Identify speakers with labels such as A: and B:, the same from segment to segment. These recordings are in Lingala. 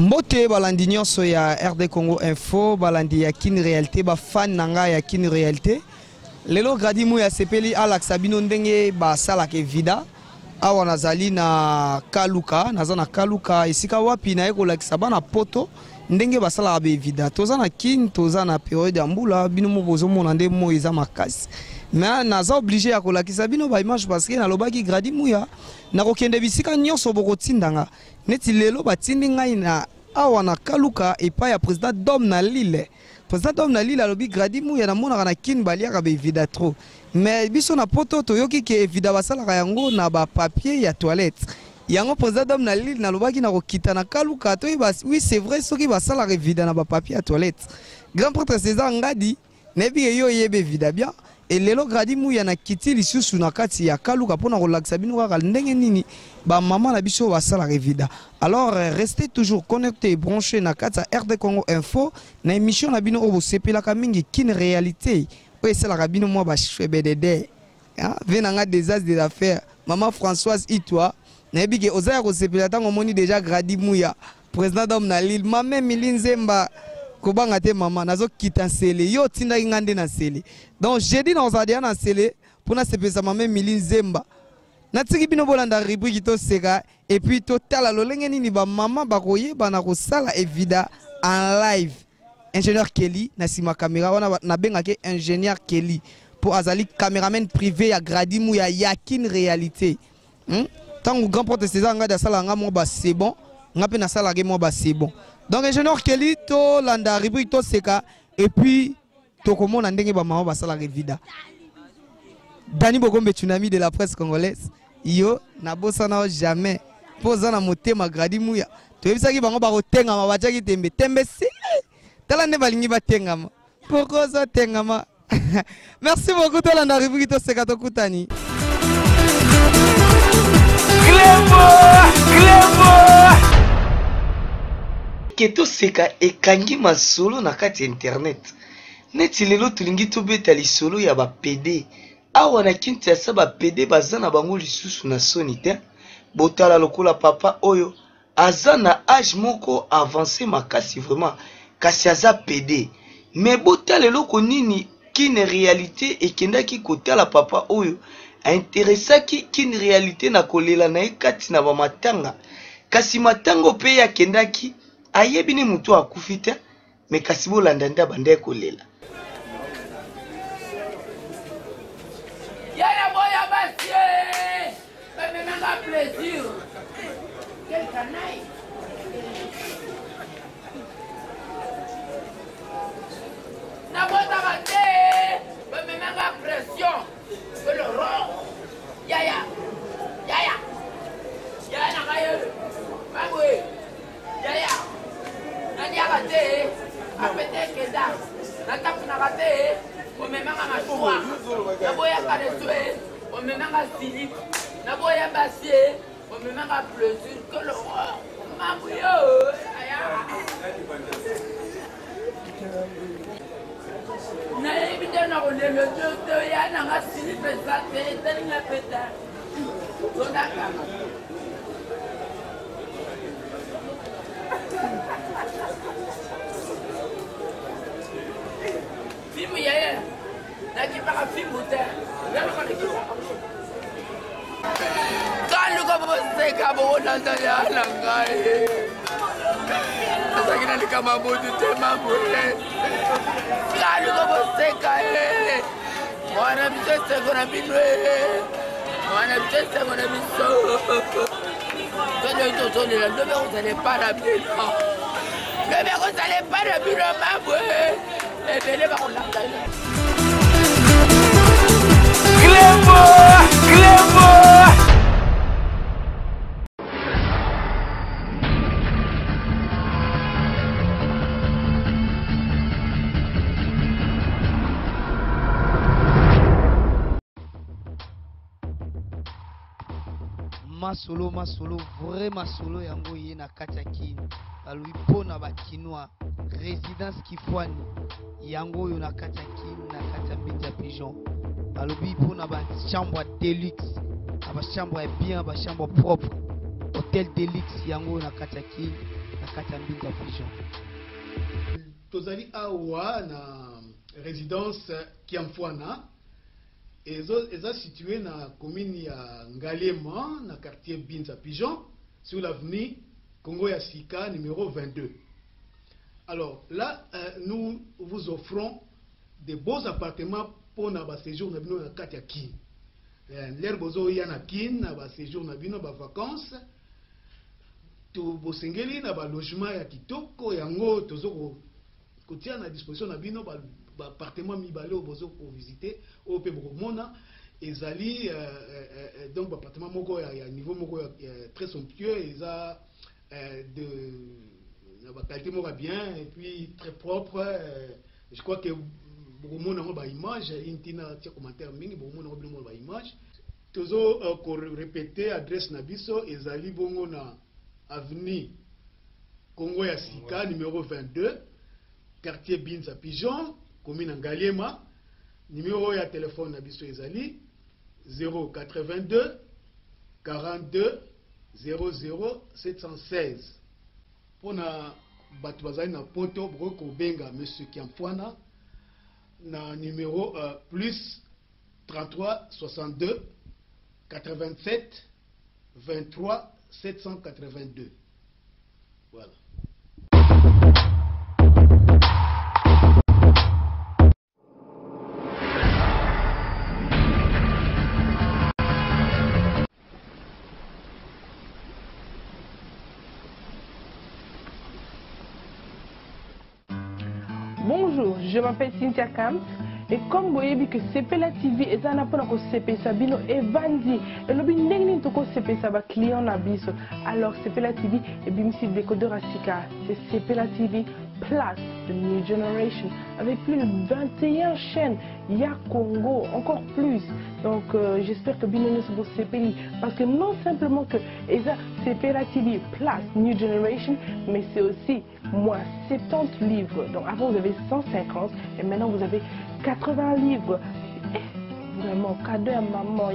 A: Mbote balandi nyonso ya RD Congo Info, balandi ya Kin Réalité, ba fan nanga ya Kin Réalité. Lelo gradi mu ya sepeli Alex Sabino ndenge ba sala ke vida. Awa nazali na Kaluka, nazana Kaluka esika wapi na eko lakisa bana poto ndenge ba sala be vida. Toza na Kin, toza na période ya mbula, bino mo bozo mona nde mo eza makasi. Mais naza obligé ya kolakisa bino ba image parce que na lobaki gradi mu ya na kokende bisika nyonso boko tindanga. Neti lelo batindi ngai na awa na Kaluka epa ya président Dom na Lille. Président Dom na Lille alobi gradi mu ya na mona na Kin baliaka be vida trop. Mais biso na poto toyoki ke vida basalaka yango na ba papier ya toilette. Yango président Dom na Lille na lobaki na kokita na Kaluka to oui c'est vrai soki basalaka vida na ba papier ya toilette. Grand prêtre César Ngadi nebi yo yebe vida bien. Et lelo gradi mu ya na kiti lisusu na kati ya Kaluka pona kolakisa bino kaka ndenge nini ba maman na biso basala revida. Alors restez toujours connectés et branchés na kati ya RD Congo Info na émission na bino obo sepelaka mingi Kin Réalité. Oye c'est la bino moi ba chebedede. Hein, venanga des as des affaires. Maman Françoise Itwa na bige ozaya ko sepela tango moni déjà gradi mu ya président Dom na Lille maman Milinzemba kobanga te maman nazo kita sele yo tinda ngande na sele donc jeudi na ozadia na sele pona sepesa maman Miline Zemba na tiki bino bolanda rubrique to seka et puis total lolenge nini ba maman bakoye bana ko sala evida en live ingénieur Kelly na sima caméra wana na benga ke ingénieur Kelly pour azali caméraman privé ya gradi mu ya Kin Réalité tant grand porte César ngada sala nga mo ba c'est bon ngape na sala ge mo ba c'est bon. Donc ingénieur Kelly to landa rubrique to seka et puis to komona ndenge ba mama basala revida. Dani Bogombe tsunami de la presse congolaise. Yo na bosana jamais. Poza na motema gradi muya. To yebisaki bango ba kotenga ma bachaki tembe. Tembe si. Tala ne balingi batengama. Pourquoi ça tengama? Merci beaucoup to landa rubrique to seka to kutani. Clébo Keto seka ekangi masolo na kati internet. Neti lelo tulingi tobeta lisolo ya ba PD. Awa na Kinshasa ba PD bazana bango lisusu na soni te. Botala lokola papa oyo azana âge moko avancé makasi vraiment kasi aza PD. Mais botala loko nini Kin Réalité ekendaki kotala papa oyo interessaki Kin Réalité na kolela na ekati na ba matanga. Kasi matango pe ya kendaki ayebini mutu akufita me kasi bolanda nda bande kolela yaya boya basie me nanga plaisir quel canaille na bota bande me nanga pression le ro yaya na kayo mabwe yaya nani akate apete keda natapu nakate omemanga mashwa naboya kareswe omemanga silip naboya basie omemanga plaisir que le roi mabuyo naebite na kolelo to ya nanga silip esate telinga peta tondakama Fimu yaya, naki para fimu te, yalo kani kipa. Kalu ka boste ka bo nanda ya langai. Asa kina ni kama bodu te mabule. Kalu ka boste ka Mwana mteste kona binwe. Mwana mteste kona biso. Quand ils sont là, ne vous allez pas la bille. Ne vous allez pas la bille, ma et venez par la Clébo masolo vraiment solo yango yena kati Kin alui pona ba Kinois résidence Kifwani yango yo na kati Kin na kati Media Pigeon alobi pona ba chambre deluxe ba chambre bien ba chambre propre Hôtel Delix yango na Kachaki na Kachambinza Pigeon.
B: Tozali awa na résidence Kiamfwana eza situé na commune ya Ngalema na quartier Binza Pigeon sur l'avenue Congo ya Sika numéro 22. Alors là nous vous offrons des beaux appartements pour na ba séjour na bino na kati ya Kin. L'air bozo ya na Kin na ba séjour na bino ba vacances. To bosengeli na ba logement ya kitoko yango tozoko kotia na disposition na bino ba appartement mibale bozo pour visiter au pe bokomona ezali donc ba appartement moko ya niveau moko très somptueux eza de ba qualité moko bien et puis très propre. Je crois que bokomona ngo ba image intina tia commentaire mingi bokomona ngo bino ba image tozo ko répéter adresse na biso ezali bongo na avenue Congo ya Sika numéro 22 quartier Binza Pigeon commune Ngaliema. Numéro ya téléphone na biso ezali 082 42 00 716. Pona batu bazali na poto boko benga monsieur Kiamfwana na numéro plus 33 62 87 23 782. Voilà.
C: Bonjour, je m'appelle Cynthia Camps et comme vous voyez que Sepela TV est un appel à CP Sabino et Vandi et le bin toko CP Saba client nabiso. Alors Sepela TV et bimsi décodeur Asika, c'est Sepela TV Plus de New Generation avec plus de 21 chaînes. Il y a Congo, encore plus. Donc j'espère que Bino se vous CPI parce que non simplement que Sepela TV Plus New Generation, mais c'est aussi moins 70 livres. Donc avant vous avez 150 et maintenant vous avez 80 livres. Et vraiment, cadeau à maman.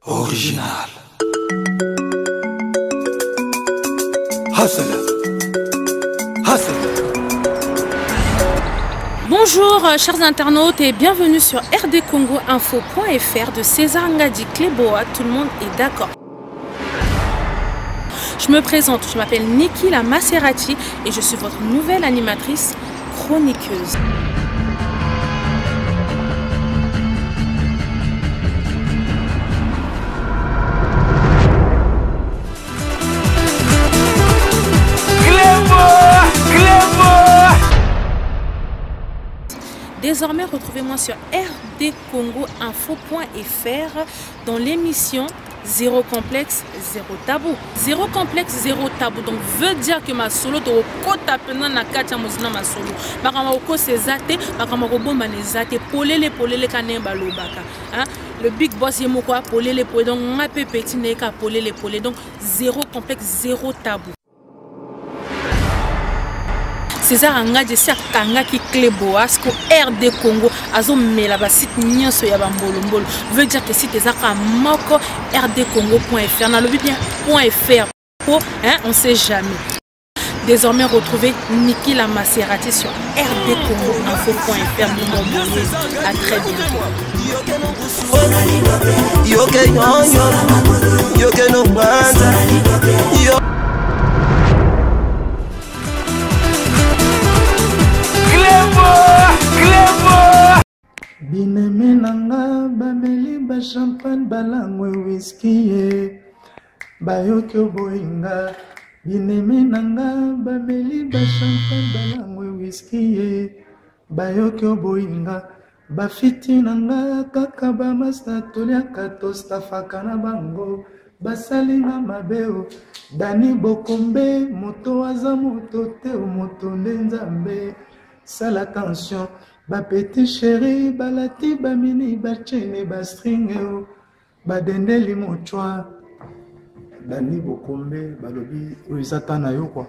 D: Original. Hustle.
E: Bonjour chers internautes et bienvenue sur rdcongoinfo.fr de César Ngadi Cléboa, tout le monde est d'accord. Je me présente, je m'appelle Niki la Maserati et je suis votre nouvelle animatrice chroniqueuse. Désormais, retrouvez-moi sur rdcongoinfo.fr dans l'émission Zéro complexe, zéro tabou. Zéro complexe, zéro tabou. Donc, veut dire que ma solo, tu as na kacha mozina ma solo. Bakamako c'est zate, bakamako bomba ne zate, polele kanemba lobaka. Le big boss est quoi? Polele. Donc, on a petit neka polele. Donc, zéro complexe, zéro tabou. César Ngadi c'est kanga qui Cléboa ce que RD Congo azo mela ba site nyonso ya bambolo veut dire que si tes aka moko rdcongo.fr na lobi bien .fr pour on sait jamais. Désormais retrouvez Niki la Maserati sur rdcongoinfo.fr. À très bientôt.
F: Bineme nanga bameli ba champagne balangwe whisky bayoki boinga. Bineme nanga bameli ba champagne balangwe whisky bayoki boinga. Bafiti nanga kaka ba masta toliaka tostafaka na bango basalinga mabeo. Dani Bokombe moto aza moto te moto nde nzambe. Sala attention. Ba petit chéri, balati, ba mini, ba chene, ba string, ba dendeli mochwa. Dani Bokombe, balobi, oizatana yo quoi.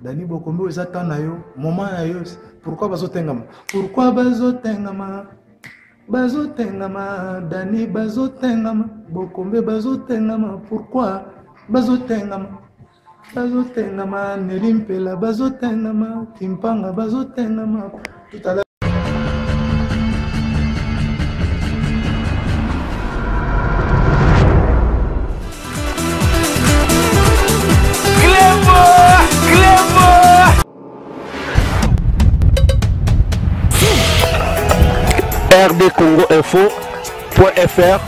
F: Dani Bokombe eza temps na yo moment na yo pourquoi bazotengama pourquoi bazotengama Dani bazotengama Bokombe bazotengama pourquoi bazotengama Nelimpela bazotengama Kimpanga bazotengama tout à l'heure.
G: rdcongoinfo.fr.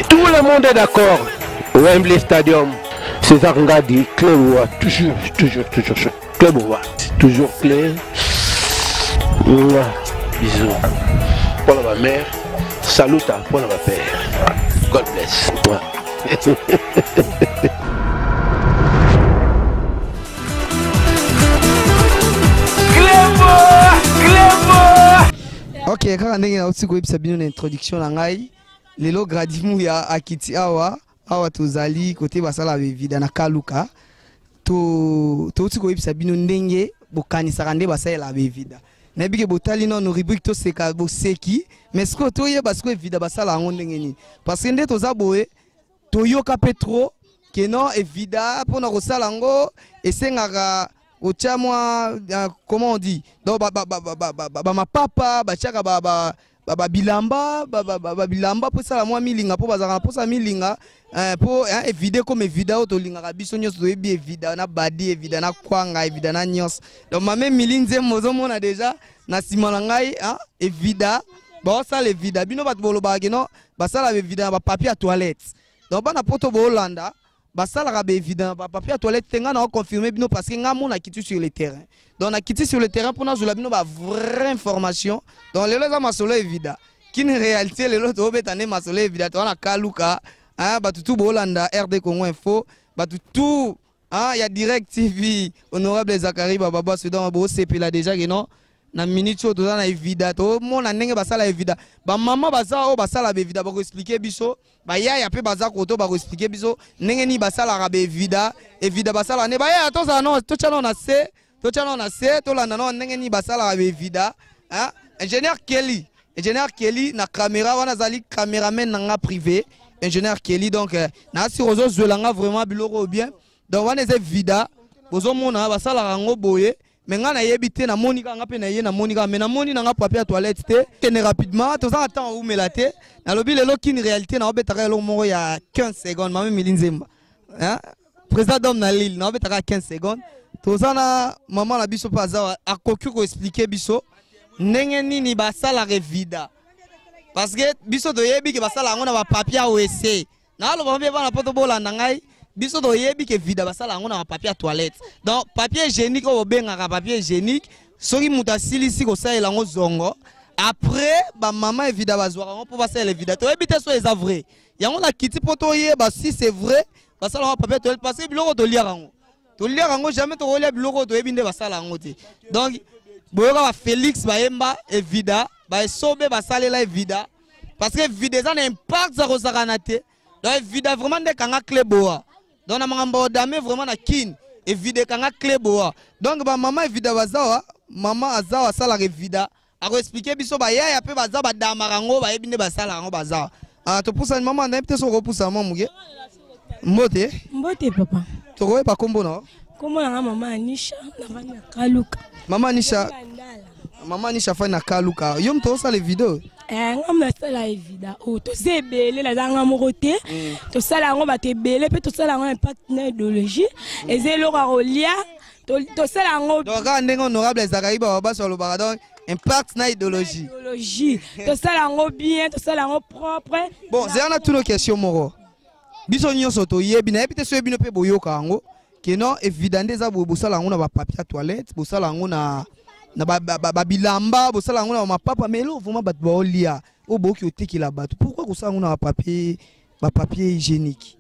G: Tout le monde est d'accord. Wembley Stadium, César Ngadi, Clébois, toujours Clébois, toujours clé. Bisous. Pour ma mère, salut pour ma père. God bless.
A: Ok, quand on a une introduction à ngai, lelo gradimu ya akiti awa tozali côté basala bevida na kaluka to uti ko ibisa bino ndenge bokanisa kande basala la bevida. Na bige botali no rubrique to seka boseki, mais ce que to ye parce que evida basala ngo ndenge ni. Parce que nde toza boye to yoka petro que non evida pona ko sala ngo esengaka comment on dit donc ma papa bachaka bilamba pour ça la moi milinga pour bazaka pour ça milinga pour évidé comme évident to linga biso nyos to ebi évident na badi évident na kwanga évident na nyos donc ma même milinze mozo mona déjà na simala ngai évident bon ça le évident bino bat boloba ke non ba ça la évident ba papier à toilette donc bana poto bo Hollanda basala rabe évident papier à toilette tenga na confirmer bino parce que ngamo na quitté sur le terrain donc na quitté sur le terrain pour na zola bino ba vraie information donc les gens masolo évident qui une réalité les autres obetane masolo évident on a kaluka batutu bolanda RD Congo Info batutu il y a Direct TV honorable Zakari baba Soudan bo CP là déjà que non na minute to na évident to mon na ndenge basala évident ba maman baza o basala évident ba ko expliquer biso ba ya pe baza ko to ba ko expliquer biso ndenge ni basala rabe évident basala ne ba ya to za non to chano na se to la non ndenge ni basala rabe évident ingénieur Kelly na caméra wana zali caméraman nanga privé ingénieur Kelly donc na si rozo zwelanga vraiment biloko bien donc wana c'est évident bozo mona basala rango boye. Mais nga na yebite na monika nga pe na ye na monika mais na moni nga papier à toilette te tenez rapidement to ça attend ou melate na lobi lelo kin réalité na obetaka lo moko ya 15 secondes mame milinzemba président d'homme na Lille na obetaka 15 secondes to ça na maman na biso paza akoki ko expliquer biso ndenge nini basala revida parce que biso to yebi ke basala ngo na ba papier à OC na lo ba na poto bolanda ngai biso to yebi ke vida basala ngo na papier à toilette donc papier hygiénique au benga papier hygiénique soki muta silisi ko saela ngo zongo après ba maman vida bazwaka ngo pour basala vida to yebi te so eza vrai yango la kiti poto ye ba si c'est vrai basala ngo papier toilette parce que biloko to liaka ngo jamais to lia biloko to yebi nde basala ngo te donc boyoka ba Félix bayemba e vida ba sobe basalela e vida parce que vida ça n'impact za ko sakana te donc vida vraiment nde kanga Clébois donc na mangambo dame vraiment na kin et vide kanga Clébois donc ba maman evida bazawa maman azawa sala revida a expliquer biso ba ya pe baza ba damarango ba ebinde basala rango bazawa to pousa maman na peut-être so ko pousa maman muge mbote
H: papa
A: to ko pa kombo na
H: kombo na maman Anisha na bana kaluka
A: maman Anisha fa na kaluka yom to sala vidéo
H: ngam na sala evida to sebele la zanga morote to sala ngo ba te belé pe to sala ngo impact na idéologie ezelo ka rolia to sala ngo
A: donc ndenge honorable Zakari baba sur le baradon impact na idéologie
H: to sala ngo bien to sala ngo propre
A: bon c'est na toutes nos questions moro biso nyonso to yebi na epite so yebi no pe boyoka ngo que non évident des abo bosala ngo na ba papier à toilette bosala ngo na bilamba bosala ngo na ma papa mais là vraiment bat baolia o boki oteki la bato pourquoi bosala ngo na papier hygiénique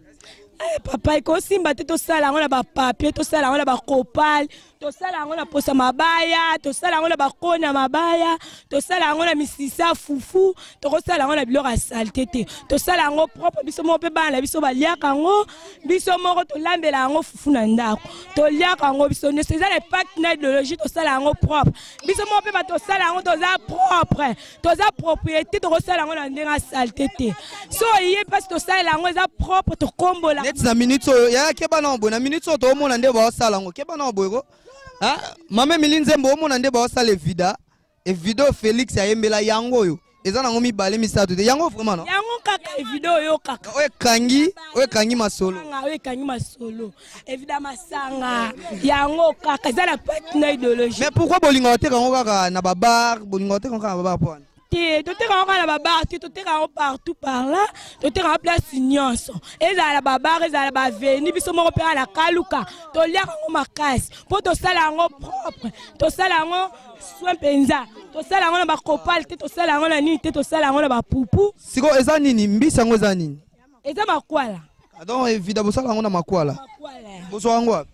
H: papa ko simba te to sala ngo na ba papier to sala ngo na ba copal tosala yango na posa mabaya, tosala yango na bakona mabaya, tosala yango na misisa fufu, tokosala yango na biloko ya salite te. Tosala yango propre, biso moko mpe bana biso baliaka yango, biso moko tolambela yango fufu na ndako. Toliaka yango biso nyonso eza na impact na idéologie, tosala yango propre. Biso moko mpe batosala yango toza propre, toza propriété, tokosala yango na ndenge ya salite te. So ye mpasi tosala yango eza propre, tokombola.
A: Neti na minute oyo yaya keba na oboye na minute oyo toomona nde baosala yango keba na oboyeko. Mame Milinzembo omona nde baosala evideo Félix ayembela yango oyo eza nango mibale misato te yango vraiment non
H: yango kaka evideo yo kaka
A: oyo kangi masolo
H: évidemment masanga yango kaka eza na partenaire idéologie.
A: Mais pourquoi bolinga oteka yango kaka na babar bolinga oteka yango kaka na babar point
H: toteka yango na babar toteka yango partout par là toteka yango place nyonso ezala na babar ezala baveni biso moko mpe na kaluka toliaka yango makasi mpo tosala yango propre tosala yango soin mpenza tosala yango na bakopale te tosala yango na nini te tosala yango na bapupu
A: siko eza nini mbisi yango eza nini
H: eza makwala
A: donc evida bosala yango na makwala bozwa yango wapi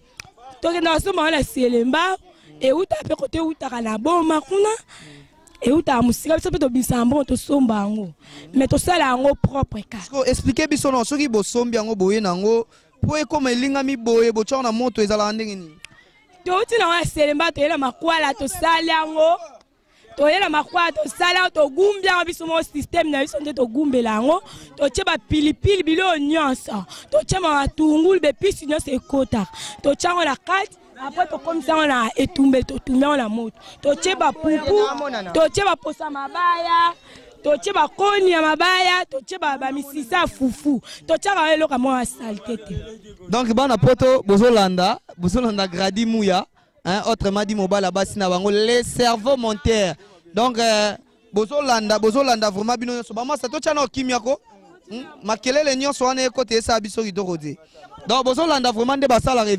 H: tokenda kosomba yango na selemba euta mpe kote eutaka na boma kuna euta musika biso mpe tobimisa yango tosomba yango mais tosala yango propre kaka
A: explique biso non soki bosombi yango boye nango po ekoma elingami boye botyaka na moto ezalaka ndenge nini
H: touti nango na selemba toyela makwala tosali yango toyela makwala tosali yango togumbi yango biso moko systeme na biso nde togumbela yango totye bapilipili biloko nyonso totye matungulu bepisi nyonso ekotaka totya yango na kati après tokomisa yango na etumbeli totumbi yango na moto totye bapupu totye baposa mabaya totye bakoni ya mabaya totye bamisisa fufu totyaka eloko moko ya salite te.
A: Donc bana poto bozolanda Gradi Mouya autrement dit mobala basi na bango les cerveaux montaires donc bozolanda vraiment bino nyonso bamasa totya na okimiako makelele nyonso wana ekote esa biso kitoko te donc bozolanda vraiment nde basalaka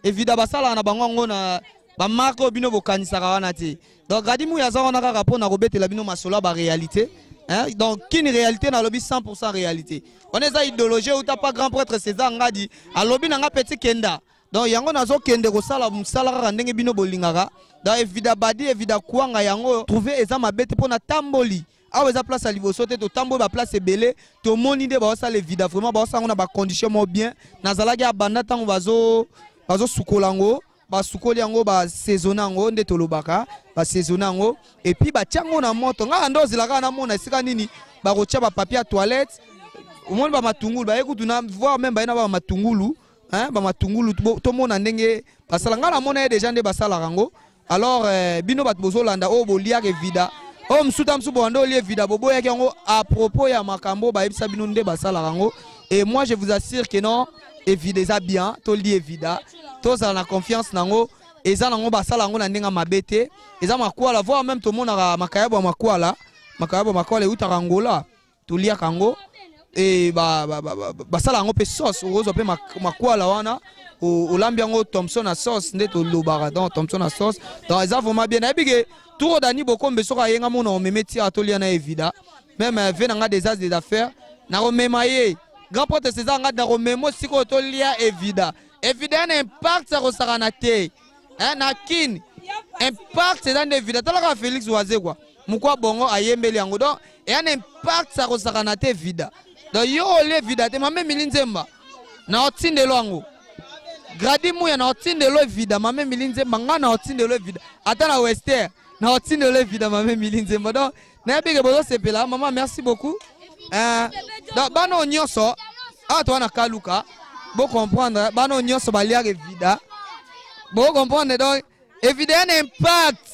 A: evida basalaka na bango ngo na bamarke bino bokanisaka wana te donc Gradi Mouya aza wana kaka mpona kobetela bino masolo ya réalité. Donc, qui une réalité dans le lobby 100% réalité. On est à idéologie ou t'as pas grand prêtre César Ngadi, à lobby n'a petit kenda. Donc, yango nazo kende ko sala musala randenge bino bolingara. Donc, evida badi evida kuanga yango trouver ezama bête pour na tamboli. Ah, eza place à livosote to tambo ba place belé to moni de ba sala evida vraiment ba sala on a ba condition mo bien. Nazala ga banda tango bazo sukolango. Ba sukoli yango ba saisonango nde tolobaka ba saisonango et puis ba tiango na moto nga ndozi la kana mona sika nini ba kotia ba papier à toilette au moins ba matungulu ba ekutu na voir même ba ina ba matungulu ba matungulu to mona ndenge basala nga na mona déjà nde basala rango alors bino bat bozolanda o bolia ke vida o msuta msubo ando lie vida bobo yaki yango à propos ya makambo ba ebisa bino nde basala rango et moi je vous assure que non evida bien to li evida tous à la confiance nango eza nango basala nango na ndenga mabete eza makwala voir même tout monde na makayabo makwala utaka ngola tulia kango et basala nango pe sauce ozo pe makwala wana olambi yango Thompson na sauce nde to lobara donc Thompson na sauce donc eza vraiment bien ebige tout dani bokombe soka yenga mona o memeti atolia na evida même venanga des as des affaires na rememaye grand porte César nga na rememo siko tolia evida evida un impact ça resarana te na kin impact c'est dans evida talaka Félix Oazé quoi mukwa bongo ayembeli yango donc et un impact ça resarana te evida donc yo le evida te mame Milinzemba na otindelo yango Gradi Mouya na otindelo evida mame Milinzemba nga na otindelo evida ata na Wester na otindelo evida mame Milinzemba donc na bige bozo sepela maman merci beaucoup donc bano nyonso a toi na kaluka bo comprendre bano nyonso balia evida bo comprendre donc evida un impact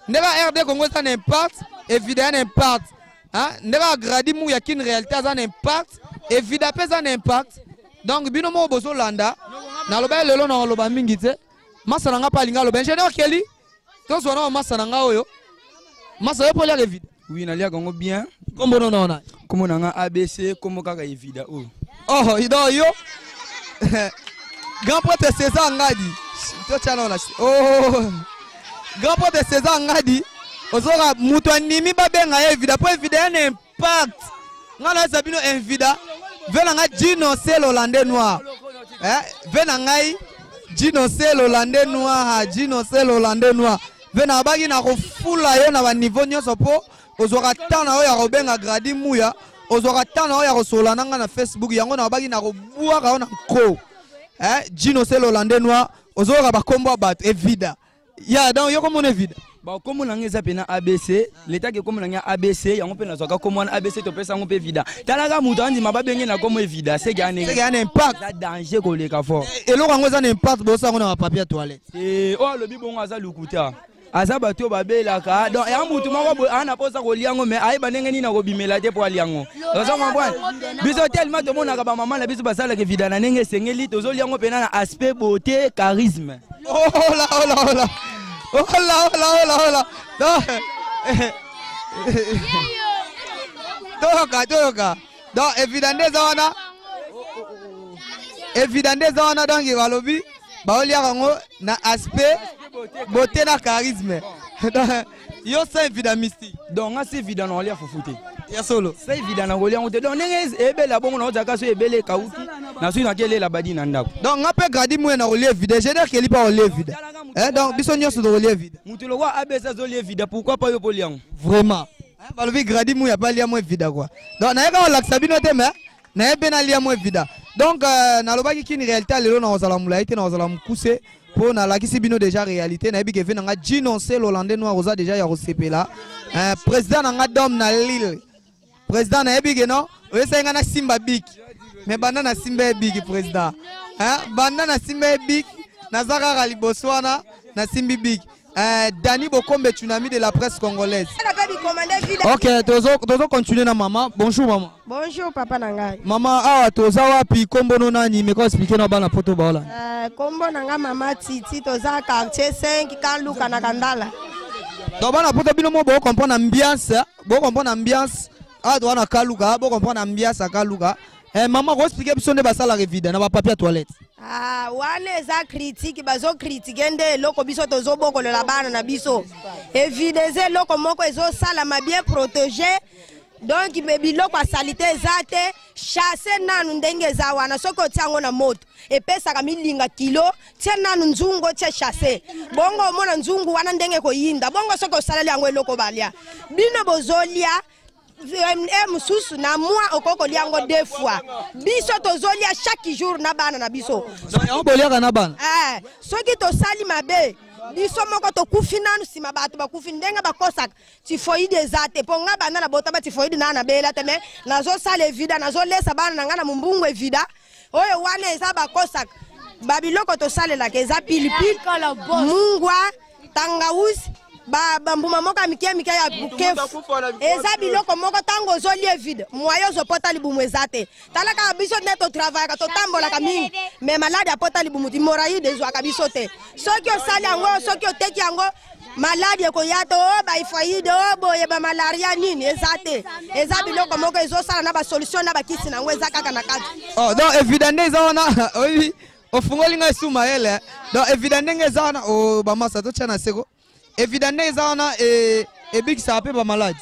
A: ndeba RD Congo ça un impact evida un impact ndeba Gradi Mouya qui une réalité ça un impact evida pesa un impact donc bino mo bozo landa na loba lelo na loba mingi te masana nga palinga loba ingénieur Kelly to so na masana nga oyo masa yo polia evida
I: oui nalia Congo bien
A: kombo non
I: kombo nga ABC kombo kaka evida o
A: oh ido yo grand pote César Ngadi to chana na oh grand pote César Ngadi ozoka mutu animi babenga evida po evida un impact ngana sabino evida vena nga Gino c'est l'Hollandais noir vena ngai Gino c'est l'Hollandais noir, Gino c'est l'Hollandais noir. Vena bagi na refula yo na ba niveau nyonso po ozwaka tana oyo ya robenga gradi muya ozwaka tana oyo ya rosolana nga na Facebook yango na bagi na robuaka na ko. Gino c'est l'Hollandais noir ozwaka ba kombo bat evida. Ya donc yo komona evida.
I: Ba komona ngeza pena ABC, l'état ke komona nya ABC yango pena zoka komona ABC to pesa ngo pe vida. Talaga mutu andi mababenge na komo evida, c'est gane.
A: C'est gane impact.
I: Ça danger ko le ka fort.
A: Et lo ngo za impact bo sa ngo na papier toilette.
I: Oh le bibongo aza lukuta. Aza bato babelaka donc ya mutu moko ana posa ko liango mais ay banenge ni na ko bimela te po liango. Ozo comprendre. Biso tellement to mona ka ba maman na biso basala ke vida na nenge sengeli tozo liango pena na aspect beauté charisme.
A: Oh là oh là oh là. Oh là oh là oh là oh là. Toka. Donc évidemment zona donc il va lobby. Ba olia rango na aspect beauté na charisme. Yo c'est évidemment
I: donc c'est évident on lia fofuté.
A: Ya solo.
I: C'est évident na golia on te donc nenge ebela bongo na ozaka so ebele kauki. Na sui na kele la badi na ndako.
A: Donc ngape gradi mwe na olie vide. Je dis qu'il pas olie vide. Donc biso nyonso do olie vide.
I: Mutu lo wa abesa zo olie vide pourquoi pas yo poliango.
A: Vraiment. Ba lobi gradi mwe ya pas lia mwe vide quoi. Donc na yaka laksa bino te mais na ebe na lia mwe vide. Donc na lobaki kini réalité lelo na ozala mulaite na ozala mukuse pour na lakisi bino déjà réalité na ebi ke ve na nga Gino c'est l'Hollandais noir oza déjà ya rosepela. Président na nga dom na Lille. Président na ebi ke non oyesa nga na Simba Big. Mais banda na Simba Big président. Banda na Simba Big na Zaka Liboswana na Simba Big. Dani Bokombe Tsunami de la presse congolaise. Ok, tozo continuer na maman. Bonjour maman.
J: Bonjour papa Nangai.
A: Maman awa toza wapi kombo no nani me ko expliquer na bana poto baola.
J: Kombo nanga mama Titi toza quartier 5 Kaluka na Kandala.
A: Donc bana poto bino mo bo comprendre ambiance, ah doit na Kaluka, bo comprendre ambiance à Kaluka. Maman ko expliquer biso ne basala revide na ba papier toilette.
J: Wane za critique bazo critiquer nde loko biso tozo bokolela bana na biso. Evideze loko moko ezo sala ma bien protégé. Donc me biloko salite zate chasser nanu ndenge za wana soko tiango na moto epesa ka milinga kilo tia nanu nzungo tia chasser bongo mona nzungu wana ndenge ko yinda bongo soko salali yango eloko balia bino bozolia mususu na moi okoko liango 2 fois biso tozolia chaque jour na bana na biso
A: donc bolia na bana
J: soki to sali mabe biso moko to kufinanu sima bato bakufi ndenga bakosak tifoide ezate po nga bana na bota ba tifoide na bela teme nazo sale vida nazo lesa bana na nga na mumbungu evida oyo wana eza bakosak babiloko to sale la keza pilipili mungwa tangawusi mbuma moka mikia ya bukefu eza biloko moko tango zolie vide moyo zo pota libumu ezate talaka biso neto travail ka to tambola ka mingi mais malade a pota libumu hemorrhoïde zo ka biso te soki osali yango soki oteki yango malade ko yato ba ifaide boye ba malaria nini ezate eza biloko moko ezo sala na ba solution na ba kisi nango eza kaka na kati
A: oh donc évidemment eza ona oui ofungoli nga suma ele donc évidemment eza ona o ba masa to chana seko évidemment ezana big ça peut pas malade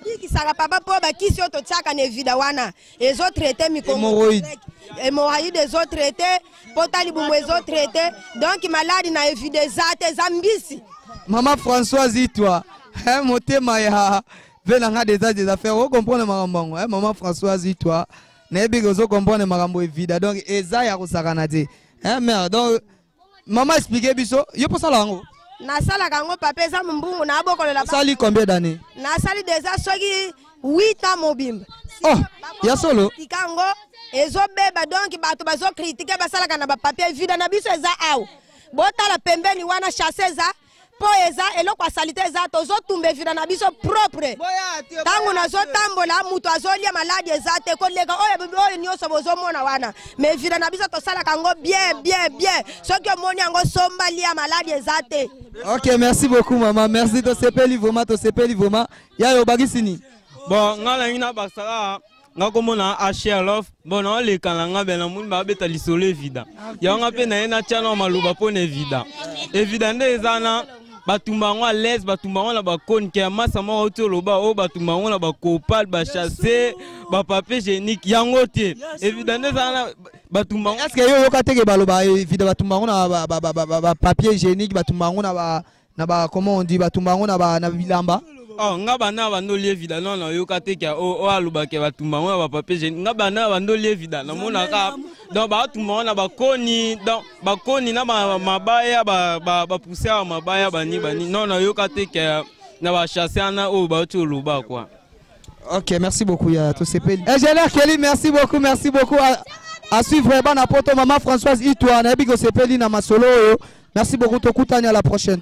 J: big ça papa po ba kisi oto tiaka na evida wana ezo traiter hémorroïde ezo traiter potali bumu ezo traiter donc malade na evida zate zambisi
A: maman Françoise itwa motema ya venanga des affaires on comprendre makambo maman Françoise itwa na big ozo comprendre makambo evida donc eza ya kosakana te mais donc maman expliquer biso yo pour ça lango
J: nasala kango papa eza mbungu na bokolela
A: sali combien d'années
J: nasali déjà soki 8 ans mobimba
A: oh ya solo
J: tikango ezo beba donc bato bazo critiquer basala kana ba papier vida na biso eza aw botala pembeni wana chasseza po eza eloko salite eza tozo tumbe vida na biso propre tango nazo tambola mutu azolia maladi eza te koleka oyo nyoso bozo mona wana mais vida na biso tosala kango bien soki omoni yango somba lia maladi eza te.
A: Ok, merci beaucoup maman, merci to sepeli vraiment ya yo bagisini
K: bon ngala ina basara ngakomona asherlof bon on le kalanga bena mun ba beta lisolo evida ya nga pe na ena chano maluba pone evida nde ezana batumbango à l'aise batumbango na ba kon ke masa mo otoloba o batumbango na ba copal ba chasser ba papier génique yango te évidemment ezana batumba
A: est-ce que yo yoka ke baloba vida batumba na papier hygiénique batumba na ba comment on dit batumba na bilamba.
K: Oh, nga bana bando lievida non non yoka teke o aluba ke batumba na ba papier hygiénique nga bana bando lievida na mona ka donc batumba na bakoni donc bakoni na mabaya ba pousser mabaya bani non non yoka teke na ba chasser na o ba tuluba quoi.
A: Ok, merci beaucoup ya to sepeli. Ingénieur Kelly, merci beaucoup à suivre bana poto maman Françoise Itwa na biko sepeli na masolo. Merci beaucoup, tokutani à la prochaine.